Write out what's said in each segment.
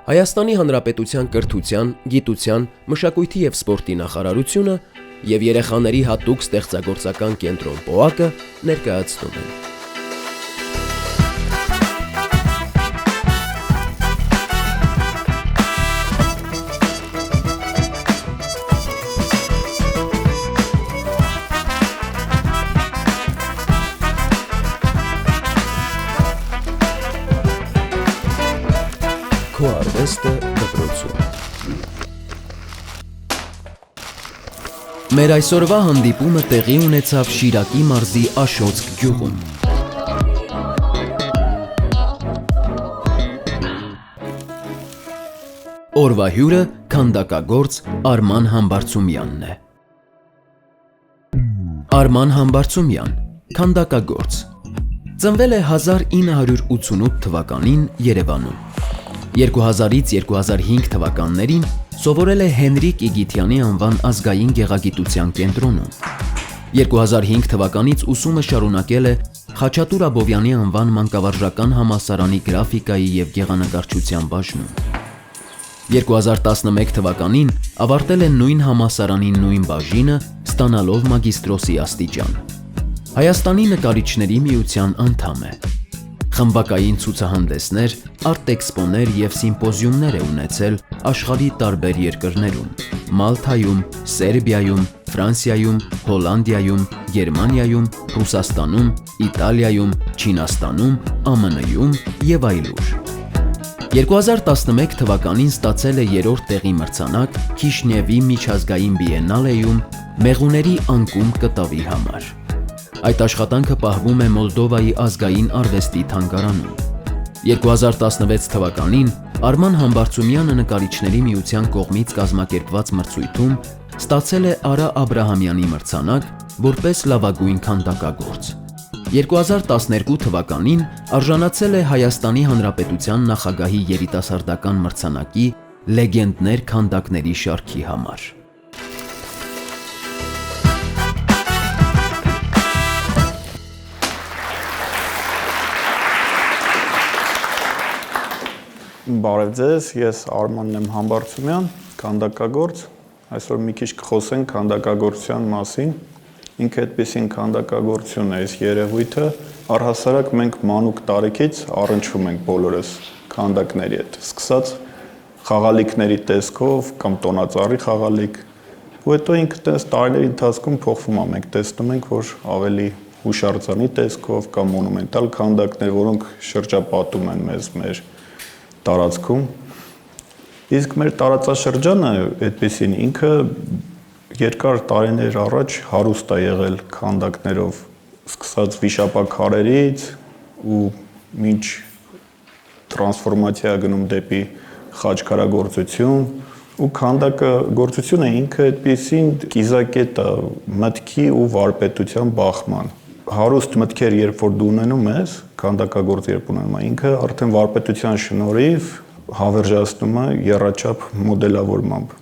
Հայաստանի Հանրապետության կրթության, գիտության, մշակույթի և սպորտի նախարարությունը և երեխաների հատուկ ստեղծագործական կենտրոն ՊՕԱԿ-ը ներկայացնում են։ Քո արվեստը դպրոցում։ Մեր այսօրվա հանդիպումը տեղի ունեցավ Շիրակի մարզի Աշոցք գյուղում։ Օրվա հյուրը քանդակագործ Արման Համբարձումյանն է։ Արման Համբարձումյան, քանդակագործ, ծնվել է 1988 թվականին Երևանում։ 2000-ից 2005 թվականներին սովորել է Հենրիկ Իգիթյանի անվան ազգային գեղագիտության կենտրոնում։ 2005 թվականից ուսումը շարունակել է Խաչատուր Աբովյանի անվան մանկավարժական համալսարանի գրաֆիկայի և գեղանկարչության բաժնում։ 2011 թվականին ավարտել է նույն համալսարանի նույն բաժինը, ստանալով մագիստրոսի աստիճան։ Հայաստանի նկարիչների միության անդամ է։ Խմբակային ցուցահանդեսներ, արտէքսպոներ և սիմպոզիումներ է ունեցել աշխարհի տարբեր երկրներում՝ Մալթայում, Սերբիայում, Ֆրանսիայում, Հոլանդիայում, Գերմանիայում, Ռուսաստանում, Իտալիայում, Չինաստանում, ԱՄՆ-ում և այլուր։ 2011 թվականին ստացել է 3-րդ տեղի մրցանակ Քիշնևի միջազգային բիենալեում մեղուների անկում կտավի համար։ Այդ աշխատանքը պահվում է Մոլդովայի ազգային արվեստի թանգարանում։ 2016 թվականին Արման Համբարձումյանը նկարիչների միության կողմից կազմակերպված մրցույթում ստացել է Արա Աբրահամյանի մրցանակ որպես լավագույն քանդակագործ։ 2012 թվականին արժանացել է Հայաստանի Հանրապետության նախագահի երիտասարդական մրցանակի «Լեգենդներ քանդակների» շարքի համար։ Բարև ձեզ, ես Արմանն եմ Համբարձումյան, քանդակագործ, այսօր մի քիչ կխոսենք քանդակագործության մասին, ինքը այդպիսին քանդակագործություն է այս երևույթը, առհասարակ մենք մանուկ տարիքից առնչվում ենք բոլորս քանդակների հետ, սկսած խաղալիքների տեսքով կամ տոնածառի խաղալիք, ու հետո ինքը տես տարիների ընթացքում փոխվում է, մենք տեսնում ենք, որ ավելի հուշարձանի տեսքով կամ մոնումենտալ քանդակներ, որոնք շրջապատում են մեզ մեր տարածքում, իսկ մեր տարածաշրջանը այդպիսին ինքը երկար տարիներ առաջ հարուստ է եղել քանդակներով, սկսած վիշապաքարերից ու մինչ տրանսֆորմացիա գնում դեպի խաչքարագործություն ու քանդակագործությունը ինքը այդպիսին կիզակետ է մտքի ու վարպետության բախման։ Հարուստ մտքեր, երբ որ դու ունենում ես, քանդակագործ երբ ունենում է, ինքը արդեն վարպետության շնորհիվ հավերժացնում է եռաչափ մոդելավորմամբ։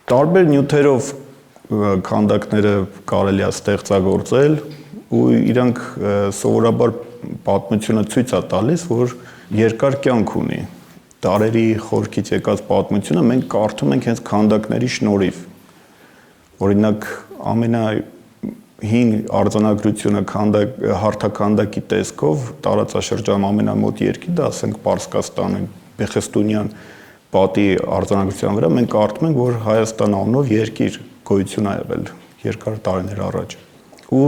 Տարբեր նյութերով քանդակները կարելի է ստեղծագործել ու իրանք սովորաբար պատմությունը ցույց է տալիս, որ երկար կյանք ունի։ Դարերի խորքից եկած պատմությունը մենք կարդում ենք հենց քանդակների շնորհիվ։ Օրինակ հին արձանագրությունը հարթաքանդակի տեսքով տարածաշրջանում ամենամոտ երկիրը, ասենք Պարսկաստանը, Բեխեստունյան պատի արձանագրության վրա մենք կարդում ենք, որ Հայաստան անունով երկիր գոյություն է եղել երկար տարիներ առաջ։ Ու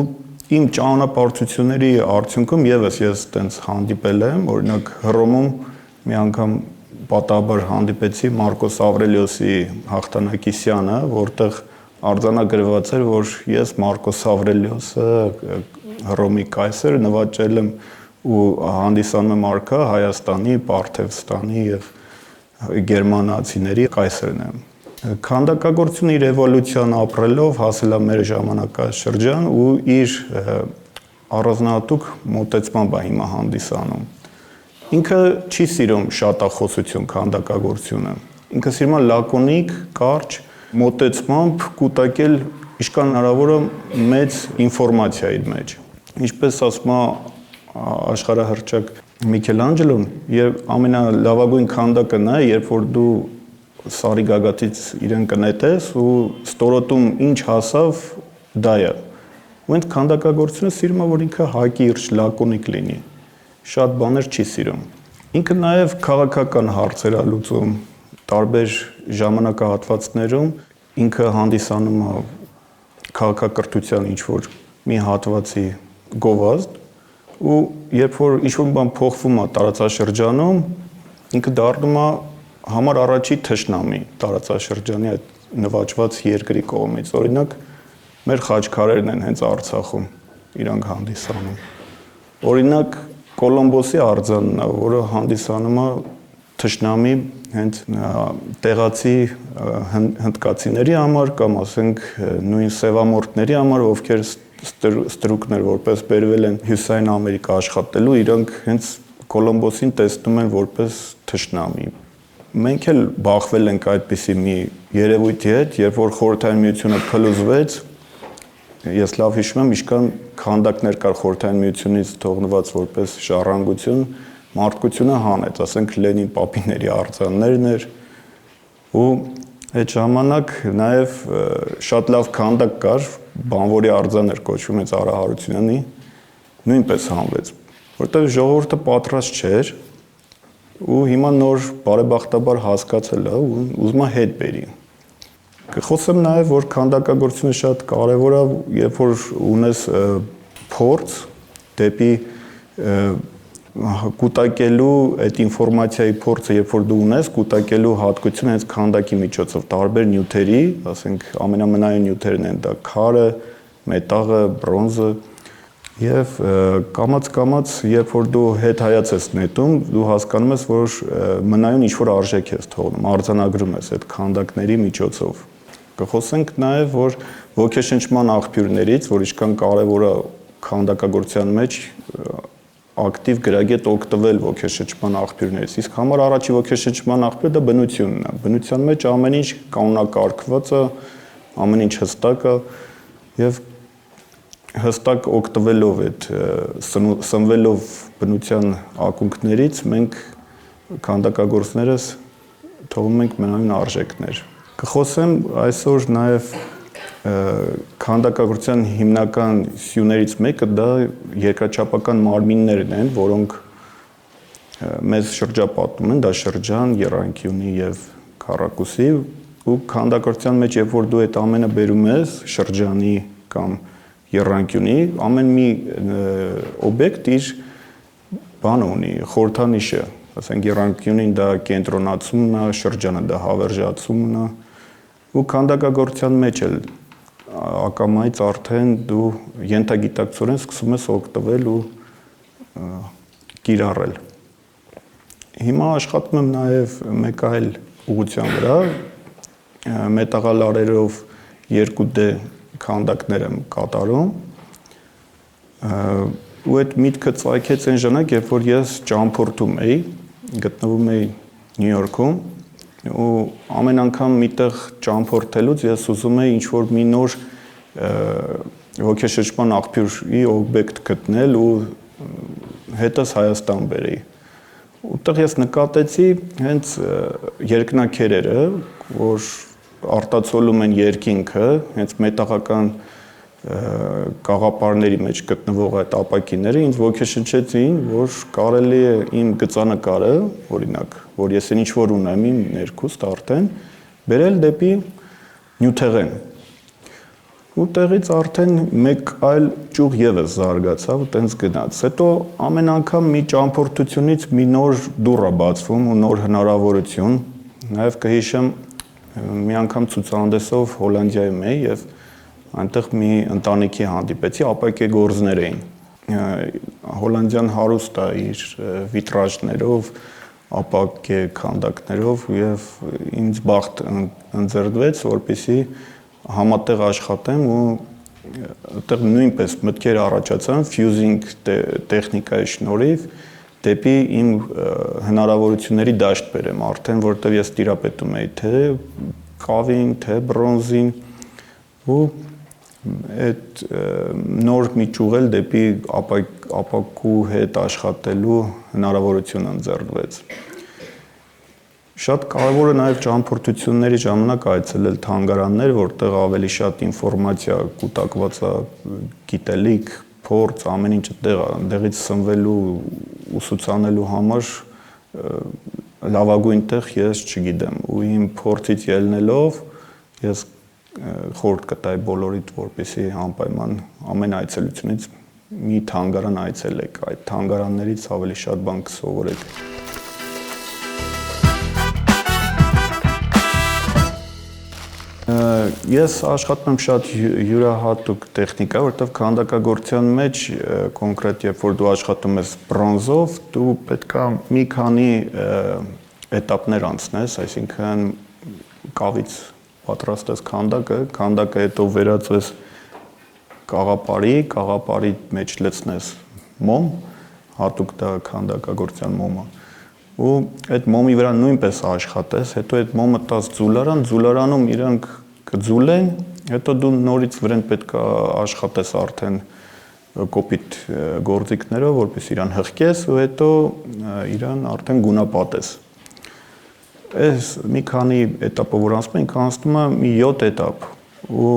իմ ճանապարհորդությունների արդյունքում եւս ես այտենց հանդիպել եմ, օրինակ Հռոմում մի անգամ պատահաբար հանդիպեցի Մարկոս Ավրելիոսի հաղթանակի սյանը, որտեղ արձանագրված էր, որ ես Մարկոս Ավրելիոսը Հռոմի կայսեր նվաճել եմ ու հանդիսանում եմ արքա Հայաստանի, Պարթևստանի եւ գերմանացիների կայսերն եմ։ Քանդակագործությունը իր էվոլյուցիան ապրելով հասել է մեր ժամանակաշրջան ու իր առանձնահատուկ մոտեցմամբ է հիմա հանդիսանում։ Ինքը չի սիրում շատախոսություն քանդակագործությունը։ Ինքը սիրում է լակոնիկ, կարճ մոտեցմամբ կուտակել ինչքան հնարավոր է մեծ ինֆորմացիայի մեջ։ Ինչպես ասում է աշխարհահռչակ Միքելանջելոն եւ ամենալավագույն քանդակը նա է, երբ որ դու Սարի գագաթից իրեն կնետես ու ստորոտում ինչ հասավ դա է։ Ու այդ քանդակագործությունը սիրում է, որ ինքը հակիրճ, լակոնիկ լինի։ Շատ բաներ չի սիրում։ Ինքը նաև քաղաքական հարցեր է լուծում տարբեր ժամանակահատվածներում։ Ինքը հանդիսանում է քաղաքակրթության ինչ-որ մի հատվածի գովազդ, ու երբ որ ինչ-որ բան փոխվում է տարածաշրջանում, ինքը դառնում է համար առաջի թշնամի տարածաշրջանի այդ նվաճված երկրի կողմից։ Օրինակ, մեր խաչքարերն են հենց Արցախում իրանք հանդիսանում։ Օրինակ, Կոլոմբոսի արձանն է, որը հանդիսանում է թշնամի հենց տեղացի հնդկացիների համար կամ ասենք նույն սևամորտների համար, ովքեր ստրուկներ որպես բերվել են Հյուսիսային Ամերիկա աշխատելու, իրանք հենց Կոլոմբոսին տեսնում են որպես թշնամի։ Մենք էլ բախվել ենք այդպիսի մի երևույթի հետ, երբ որ Խորհրդային Միությունը փլուզվեց, ես լավ հիշում եմ, իշքան քանդակներ կար Խորհրդային Միությունից թողնված որպես ժառանգություն, մարդկությունը հանեց, ասենք Լենին Պապիների արձաններն էր, ու այդ ժամանակ նաև շատ լավ քանդակ կար, բանվորի արձան էր կոչվում հենց Արա Հարությունյանի, նույնպես հանվեց, որտեղ ժողովուրդը պատրաստ չէր, ու հիմա նոր բարեբախտաբար հասկացել է ու ուզում է հետ բերի։ Կխոսեմ նաև, որ քանդակագործությունը շատ կարևոր է, երբ որ ունես փորձ դեպի կուտակելու այդ ինֆորմացիայի փորձը, երբ որ դու ունես, կուտակելու հատկությունը հենց քանդակի միջոցով, տարբեր նյութերի, ասենք ամենամնայուն նյութերն են դա քարը, մետաղը, բրոնզը, եւ կամաց-կամաց, երբ որ դու հետ հայաց ես նետում, դու հասկանում ես, որ մնայուն ինչ-որ արժեք ես թողնում, արձանագրում ես այդ քանդակների միջոցով։ Կխոսենք նաև, որ ոգեշնչման աղբյուրներից, որ ինչքան կարևոր է քանդակագործության մեջ ակտիվ գրագետ օգտվել ոգեշնչման աղբյուրներից։ Իսկ համար առաջի ոգեշնչման աղբյուրը դա բնությունն է։ Բնության մեջ ամեն ինչ կանոնակարգված է, ամեն ինչ հստակ է եւ հստակ օգտվելով այդ սնվելով բնության ակունքներից մենք քանդակագործներս թողում ենք մնայուն արժեքներ։ Կխոսեմ այսօր նաև քանդակագործության հիմնական սյուներից մեկը դա երկրաչափական մարմիններն են, որոնք մեզ շրջապատում են, դա շրջան, եռանկյունի եւ քառակուսի, ու քանդակագործության մեջ երբ որ դու այդ ամենը բերում ես շրջանի կամ եռանկյունի, ամեն մի օբյեկտ իր բանը ունի, խորհրդանիշը, ասենք եռանկյունին դա կենտրոնացումն է, շրջանը դա հավերժացումն է, ու քանդակագործության մեջ էլ ակամայից արդեն դու ենթագիտակցորեն սկսում ես օգտվել ու կիրառել։ Հիմա աշխատում եմ նաև մեկ այլ ուղղության վրա, մետաղալարերով 2D քանդակներ եմ կատարում, ու այդ միտքը ծագեց այն ժամանակ, երբ որ ես ճամփորդում էի, գտնվում էի Նյու Յորքում, ու ամեն անգամ միտեղ ճամփորդելուց ես ուզում էի ինչ-որ մի նոր ոգեշնչման աղբյուրի օբյեկտ գտնել ու հետս Հայաստան բերեի։ Ուտեղ ես նկատեցի հենց երկնաքերերը, որ արտացոլում են երկինքը, հենց մետաղական կաղապարների մեջ գտնվող այդ ապակիները ինձ ոգեշնչեցին, որ կարելի է իմ գծանկարը, օրինակ, որ ես ինչ-որ ունեմ իմ ներքուստ արդեն, բերել դեպի Նյութեղեն։ Ու տեղից արդեն մեկ այլ ճյուղ ևս զարգացավ ու տենց գնաց։ Հետո ամեն անգամ մի ճամփորդությունից մի նոր դուռ է բացվում ու նոր հնարավորություն։ Նաև կհիշեմ մի անգամ ցուցահանդեսով Հոլանդիայում էի եւ այնտեղ մի ընտանիքի հանդիպեցի, ապակե գործներ էին։ Հոլանդիան հարուստ է իր վիտրաժներով, ապակե քանդակներով եւ ինձ բախտ ընձեռվեց, որպեսզի համատեղ աշխատեմ ու այդտեղ նույնպես մտքեր առաջացան ֆյուզինգ տեխնիկայի շնորհիվ դեպի իմ հնարավորությունների դաշտ բերեմ արդեն, որտեղ ես տիրապետում էի թե կավին, թե բրոնզին ու այդ նոր մի ճյուղ էլ դեպի ապակու հետ աշխատելու հնարավորություն ընձեռվեց։ Շատ կարևոր է նաև ճամփորդությունների ժամանակ այցելել թանգարաններ, որտեղ ավելի շատ ինֆորմացիա կուտակված է, գիտելիք, փորձ, ամեն ինչ այդտեղ է, այնտեղից սնվելու, ուսուցանելու համար լավագույն տեղ ես չգիտեմ, ու իմ փորձից ելնելով ես խորհուրդ կտայի բոլորիդ, որպեսզի անպայման ամեն այցելությունից մի թանգարան այցելեք, այդ թանգարաններից ավելի շատ բան կսովորեք։ Ես աշխատում եմ շատ յուրահատուկ տեխնիկա, որտեղ քանդակագործության մեջ կոնկրետ երբ որ դու աշխատում ես բրոնզով, դու պետքա մի քանի էտապներ անցնես, այսինքն կավից պատրաստես քանդակը հետո վերածես կաղապարի մեջ լցնես մոմ, հատուկ դա քանդակագործության մոմը, ու այդ մոմի վրա նույնպես աշխատես, հետո այդ մոմը տաս ձուլարանում իրանք կձուլեն, հետո դու նորից վրան պետք է աշխատես արդեն կոպիտ գործիքներով, որպես իրան հղկես ու հետո իրան արդեն գունապատես։ Այս մի քանի էտապը որ անցնում ենք, անցնում է մի 7 էտապ, ու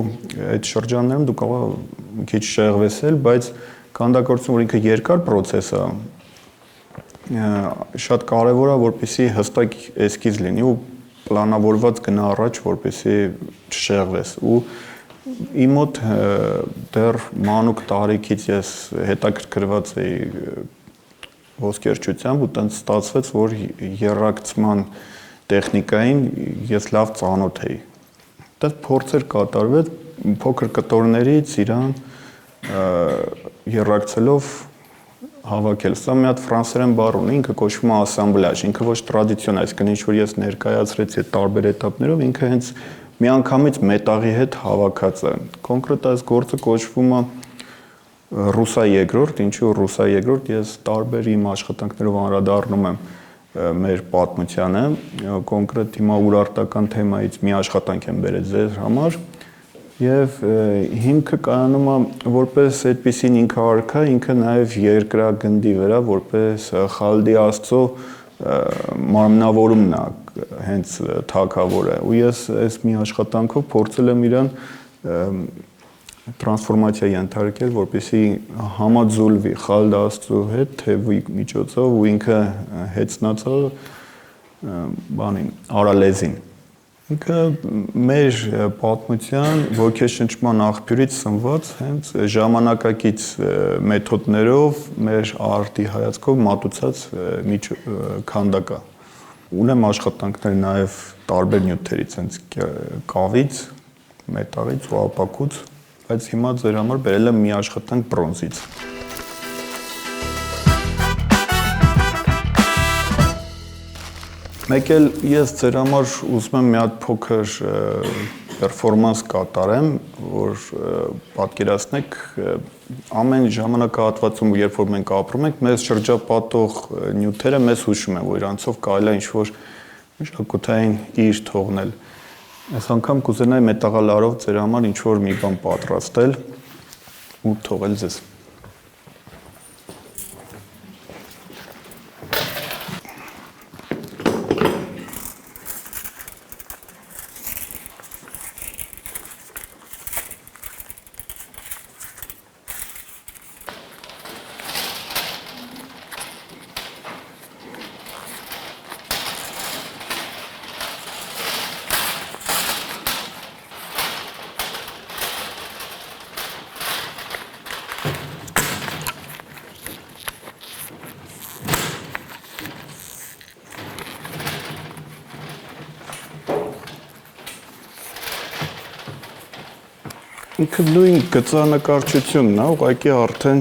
այդ շրջաններում դու կարող ես մի քիչ շեղվեսել, բայց քանդակագործությունը որ ինքը երկար process է, շատ կարևոր է, որպեսզի հստակ էսքիզ լինի ու պլանավորված գնա առաջ, որպեսզի չշեղվես, ու իմ մոտ դեռ մանուկ տարիքից ես հետաքրքրված էի ոսկերչությամբ ու տենց ստացվեց, որ եռակցման տեխնիկային ես լավ ծանոթ էի։ Դա փորձեր կատարվեց փոքր կտորներից իրան եռակցելով հավաքել։ Սա մի հատ ֆրանսերեն բառ ունի, ինքը կոչվում է ասամբլաժ, ինքը ոչ տրադիցիոն, այսինքն ինչ որ ես ներկայացրեցի այդ տարբեր էտապներով, ինքը հենց միանգամից մետաղի հետ հավաքած է։ Կոնկրետ այս գործը կոչվում է ռուսա երկրորդ, ինչու ռուսա երկրորդ, ես տարբեր իմ աշխատանքներով անդրադառնում եմ մեր պատմությանը, կոնկրետ հիմա ուրարտական թեմայից մի աշխատանք եմ բերել ձեր համար, եւ հիմքը կայանում է որպես այդպիսին ինքը արքա, ինքը նաեւ երկրագնդի վրա որպես Խալդի Աստծո մարմնավորումն է, հենց թագավորը, ու ես այս մի աշխատանքով փորձել եմ իրան տրանսֆորմացիա ենթարկել, որպեսզի համաձուլվի Խալդ Աստծո հետ թևի միջոցով ու ինքը հեծնացա բանին արալեզին։ Ինքը մեր պատմության ոգեշնչման աղբյուրից սնված հենց ժամանակակից մեթոդներով մեր արտի հայացքով մատուցած քանդակ է։ Ունեմ աշխատանքներ նաև տարբեր նյութերից, հենց կավից, մետաղից ու ապակուց, բայց հիմա ձեր համար բերել եմ մի աշխատանք բրոնզից։ Մեկ էլ ես ձեր համար ուզում եմ մի հատ փոքր պերֆորմանս կատարեմ, որ պատկերացնեք ամեն ժամանակահատվածում, երբ որ մենք ապրում ենք, մեզ շրջապատող նյութերը մեզ հուշում են, որ իրանցով կարելի է ինչ-որ մշակութային իր թողնել։ Այս անգամ կուզենայի մետաղալարով ձեր համար ինչ-որ մի բան պատրաստել ու թողել ձեզ։ Ինքը նույն գծանկարչությունն է, ուղղակի արդեն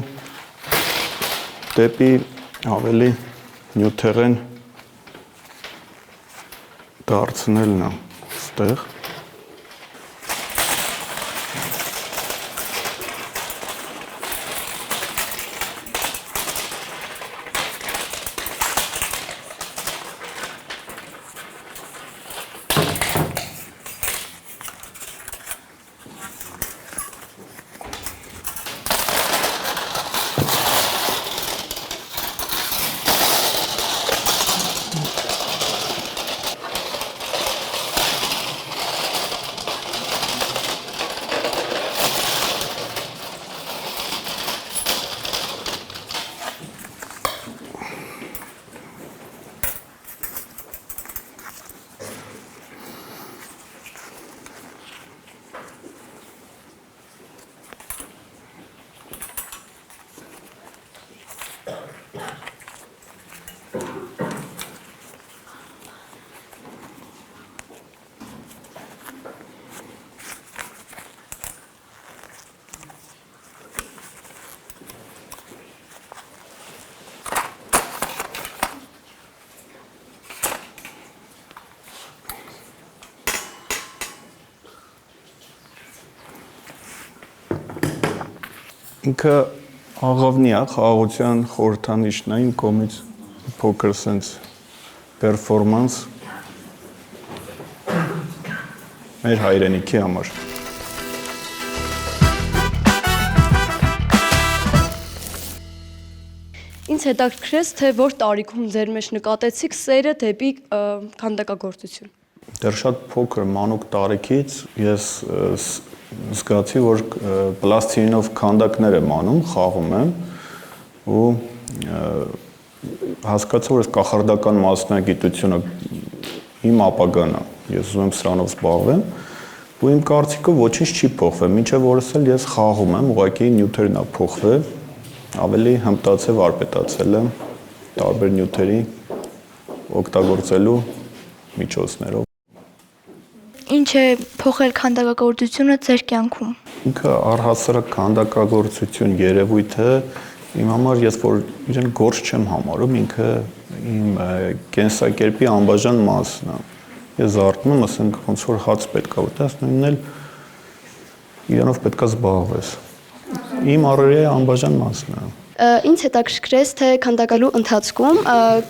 դեպի ավելի նյութեղեն դարձնելն է այստեղ։ Ինքը աղավնի է, խաղաղության խորհրդանիշն է, իմ կողմից փոքր sense performance մեր հայրենիքի համար։ Ինձ հետաքրքրեց, թե որ տարիքում ձեր մեջ նկատեցիք սերը դեպի քանդակագործություն։ Դեռ շատ փոքր մանուկ տարիքից ես զգացի, որ պլաստիլինով քանդակներ եմ անում, խաղում եմ ու հասկացա, որ այս կախարդական մասնագիտությունը իմ ապագան է։ Ես ուզում եմ սրանով զբաղվեմ ու իմ կարծիքով ոչինչ չի փոխվել, մինչև որս էլ ես խաղում եմ, ուղղակի նյութերն է փոխվել, ավելի հմտացել, վարպետացել եմ տարբեր նյութերի օգտագործելու միջոցներով։ Ինչ է փոխել քանդակագործությունը ձեր կյանքում։ Ինքը առհասարակ քանդակագործություն երևույթ է, իմ համար ես որ իրեն գործ չեմ համարում, ինքը իմ կենսակերպի անբաժան մասն է։ Ես զարթնում եմ, ասենք ոնց որ հաց պետք է ուտես, նույնն էլ իրանով պետք է զբաղվես։ Իմ առօրյայի անբաժան մասն է։ Ինձ հետաքրքրեց, թե քանդակալու ընթացքում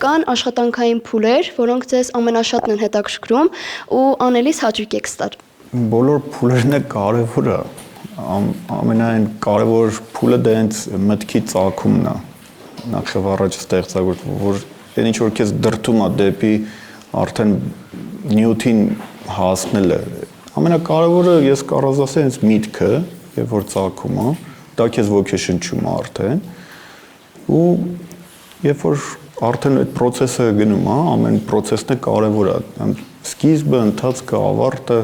կան աշխատանքային փուլեր, որոնք ձեզ ամենաշատն են հետաքրքրում ու անելիս հաճույք եք ստար։ Բոլոր փուլերն է կարևորը, ամենայն կարևոր փուլը դա հենց մտքի ծագումն է, նախ առաջ ստեղծագործում, որ այն ինչ որ քեզ դրդում է դեպի արդեն նյութին հասնելը։ Ամենակարևորը ես կարող ասեմ հենց միտքը, երբ որ ծագում է, դա քեզ ոգեշնչում է արդեն։ Ու երբ որ արդեն այդ process-ը գնում է, ամեն process-ն է կարևոր է, սկիզբը, ընթացքը, ավարտը,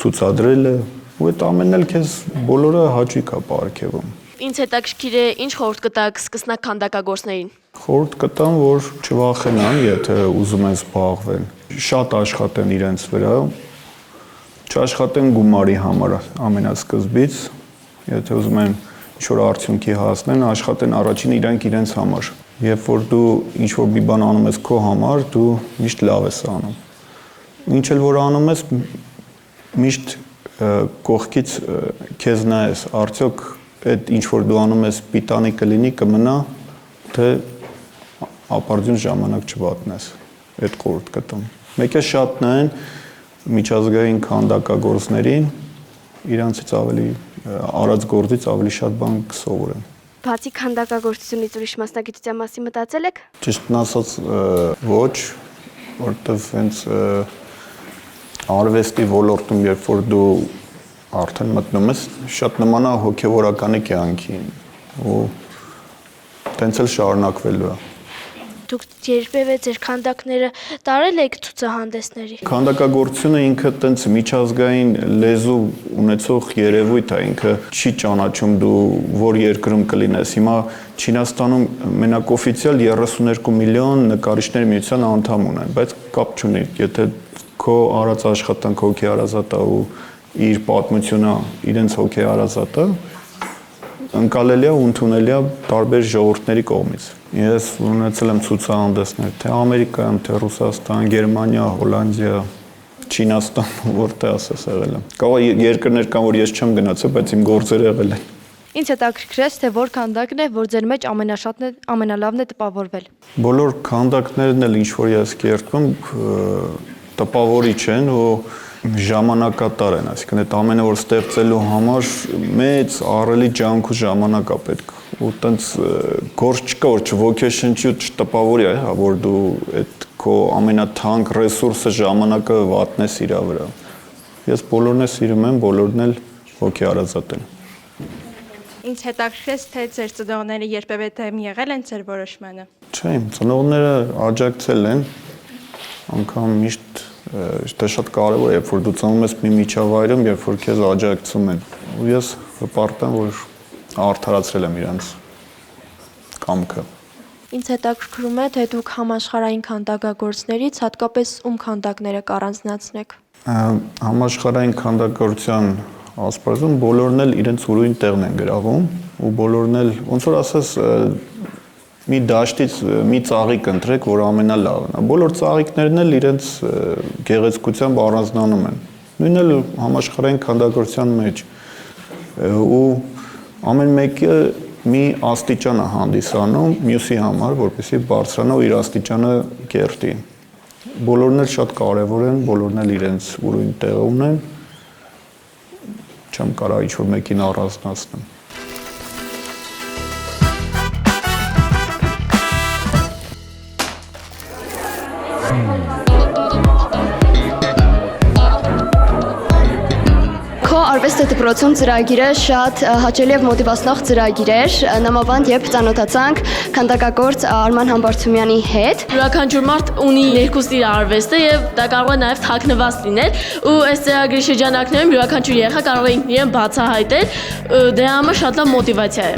ցուցադրելը, ու այդ ամենն էլ քեզ բոլորը հաճույք է պարգևում։ Ինձ հետաքրքիր է ինչ խորհուրդ կտաք սկսնակ քանդակագործներին։ Խորհուրդ կտամ, որ չվախենան, եթե ուզում են զբաղվել, շատ աշխատեն իրենց վրա, չաշխատեն գումարի համար ամենասկզբից, եթե ուզում են ինչ-որ արդյունքի հասնեն, աշխատեն առաջին իրանք իրենց համար։ Երբ որ դու ինչ-որ մի բան անում ես քո համար, դու միշտ լավ ես անում։ Ինչ էլ որ անում ես, միշտ կողքից քեզ նայես, արդյոք այդ ինչ-որ դու անում ես պիտանի կլինի, կմնա, թե ապարդյուն ժամանակ չվատնես, այդ խորհուրդ կտամ։ Մեկը շատ նայեն միջազգային քանդակագործներին, իրանցից ավելի արած գործից ավելի շատ բան կսովորեն։ Բացի քանդակագործությունից ուրիշ մասնագիտության մասին մտածել եք։ Ճիշտն ասած ոչ, որովհետև հենց արվեստի ոլորտում երբ որ դու արդեն մտնում ես, շատ նման է հոգևորականի կյանքին ու տենց էլ շարունակվելու է։ Դուք երբևէ ձեր քանդակները տարել եք ցուցահանդեսների։ Քանդակագործությունը ինքը տենց միջազգային լեզու ունեցող երևույթ է, ինքը չի ճանաչում դու որ երկրում կլինես։ Հիմա Չինաստանում մենակ օֆիցիալ 32 միլիոն նկարիչներ միության անդամ ունեն, բայց կապ չունի, եթե քո արած աշխատանք հոգեհարազատ է ու իր պատմությունը իրենց հոգեհարազատ է, ընկալելի է ու ընդունելի է տարբեր ժողովուրդների կողմից։ Ես ունեցել եմ ցուցահանդեսներ թե Ամերիկայում, թե Ռուսաստան, Գերմանիա, Հոլանդիա, Չինաստան, որտեղ ասես եղել եմ։ Կարող է երկրներ կան, որ ես չեմ գնացել, բայց իմ գործերը եղել են։ Ինձ հետաքրքրեց, թե որ քանդակն է, որ ձեր մեջ ամենալավն է տպավորվել։ Բոլոր քանդակներն էլ ինչ որ ես կերտվում տպավորիչ են ու ժամանակատար են, այսինքն այդ ամենը որ ստեղծելու համար մեծ ահռելի ջանք ու ժամանակ է պետք։ Ու տենց գործ չկա, որ չոգեշնչի ու չտպավորի, որ դու այդ քո ամենաթանկ ռեսուրսը ժամանակը վատնես իր վրա։ Ես բոլորն էլ սիրում եմ, բոլորն էլ հոգեհարազատ են։ Ինձ հետաքրքրեց, թե ձեր ծնողները երբևէ դեմ եղել են ձեր որոշմանը։ Չէ, իմ ծնողները աջակցել են, անգամ միշտ դա շատ կարևոր է, երբ որ դու ծնվում ես մի միջավայրում, երբ որ քեզ աջակցում են։ Ու ես հպարտ եմ, որ արդարացրել եմ իրանց կամքը։ Ինձ հետաքրքրում է, թե դուք համաշխարհային քանդակագործներից հատկապես ում քանդակները կառանձնացնեք։ Համաշխարհային քանդակագործության ասպարեզում բոլորն էլ իրենց ուրույն տեղն են գրավում ու բոլորն էլ ոնց որ ասես մի դաշտից մի ծաղիկ ընտրեք, որ ամենալավն է։ Բոլոր ծաղիկներն էլ իրենց գեղեցկությամբ առանձնանում են։ Նույնն էլ համաշխարհային քանդակագործության մեջ ու Ամեն մեկը մի աստիճան է հանդիսանում մյուսի համար, որպեսզի բարձրանա ու իր աստիճանը կերտի։ Բոլորն էլ շատ կարևոր են, բոլորն էլ իրենց ուրույն տեղը ունեն։ Չեմ կարող ինչ-որ մեկին առանձնացնել։ Արվեստը դպրոցում ծրագիրը շատ հաճելի եւ մոտիվացնող ծրագիր էր, նամավանդ երբ ծանոթացանք քանդակագործ Արման Համբարձումյանի հետ։ Յուրաքանչյուր մարդ ունի ներքուստ իր արվեստը եւ դա կարող է նաեւ թաքնված լինել ու այս ծրագրի շրջանակներում յուրաքանչյուր երեխա կարող է ինքնին բացահայտել, դրա համար շատ լավ մոտիվացիա է։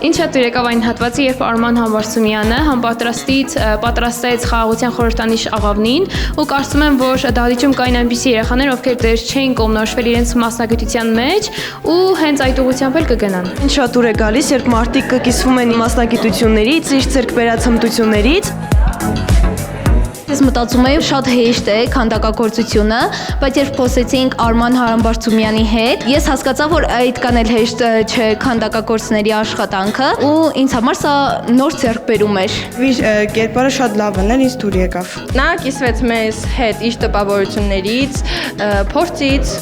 Ինչ շատ եկավ այն հատվածը, երբ Արման Համբարձումյանը պատրաստեց խաղաղության խորհրդանիշ աղավնին ու կարծում եմ, որ դահլիճում կային այնպիսի երեխաներ, ովքեր դեռ չէին կողմնորոշվել իրենց մասնագիտության մեջ ու հենց այդ ուղղությամբ էլ կգնան։ Ինչ շատ ուր է գալիս, երբ մարդիկ կկիսվում են մասնագիտություններից, իր ձեռք բերած հմտություններից։ Ես մտածում եմ շատ հեշտ է քանդակագործությունը, բայց երբ խոսեցինք Արման Համբարձումյանի հետ, ես հասկացա, որ այդքան էլ հեշտ չէ քանդակագործների աշխատանքը ու ինձ համար սա նոր ձեռքբերում էր։ Իր կերպարը շատ լավն էր, ինձ դուր եկավ։ Նա կիսվեց մեզ հետ իր տպավորություններից, փորձից։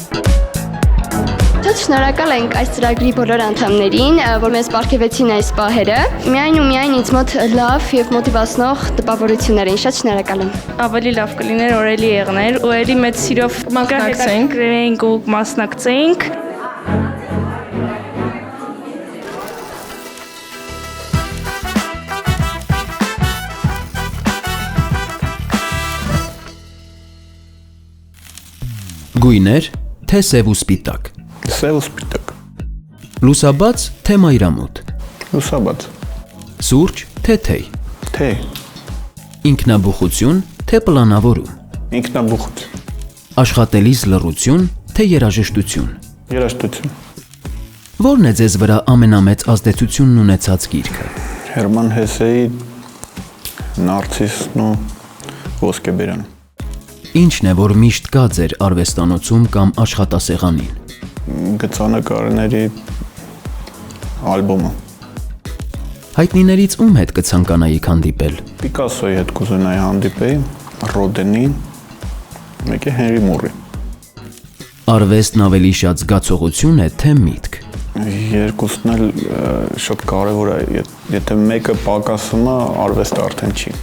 Շատ շնորհակալ ենք այս ծրագրի բոլոր անդամներին, որ մեզ պարգևեցին այս պահերը։ Միայն ու միայն ինձ մոտ լավ եւ մոտիվացնող տպավորություններ էին։ Շատ շնորհակալ եմ։ Ավելի լավ կլիներ, որ էլի եղներ ու էլի մեծ սիրով մասնակցենք ու մասնակցենք։ Գույներ, թե սև ու սպիտակ։ Սև ու սպիտակ։ Լուսաբաց, թե մայրամուտ։ Լուսաբաց։ Սուրճ, թե թեյ։ Թեյ։ Ինքնաբուխություն, թե պլանավորում։ Ինքնաբուխություն։ Աշխատելիս լռություն, թե երաժշտություն։ Երաժշտություն։ Որն է ձեզ վրա ամենամեծ ազդեցությունն ունեցած գիրքը։ Հերման Հեսեի Նարցիսն ու ոսկեբերանը։ Ինչն է, որ միշտ կա ձեր արվեստանոցում կամ աշխատասեղանին։ Գծանկարների ալբոմը։ Հայտնիներից ում հետ կցանկանայիք հանդիպել։ Պիկասոյի հետ կուզենայի հանդիպեի, Ռոդենի, մեկը Հենրի Մուրի։ Արվեստն ավելի շատ զգացողություն է, թե միտք։ Երկուսն էլ շատ կարևոր է, եթե մեկը պակասում է, արվեստը արդեն չի։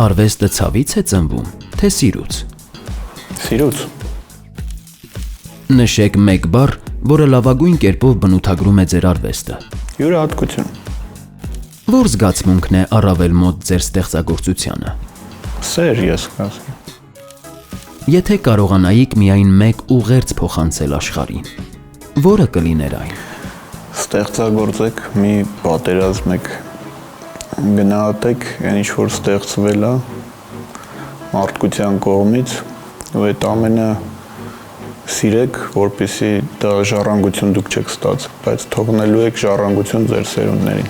Արվեստը ցավից է ծնվում, թե սիրուց։ Սիրուց։ Նշեք մեկ բառ, որը լավագույն կերպով բնութագրում է ձեր արվեստը։ Յուրահատկություն։ Որ զգացմունքն է առավել մոտ ձեր ստեղծագործությանը։ Սեր ես կասեմ։ Եթե կարողանայիք միայն մեկ ուղերձ փոխանցել աշխարհին, որը կլիներ այն։ Ստեղծագործեք, մի պատերազմ եք, գնահատեք այն ինչ որ ստեղծվել է մարդկության կողմից ու այդ ամենը սիրեք, որպեսզի դա ժառանգություն դուք չեք ստացել, բայց թողնելու եք ժառանգություն ձեր սերունդներին։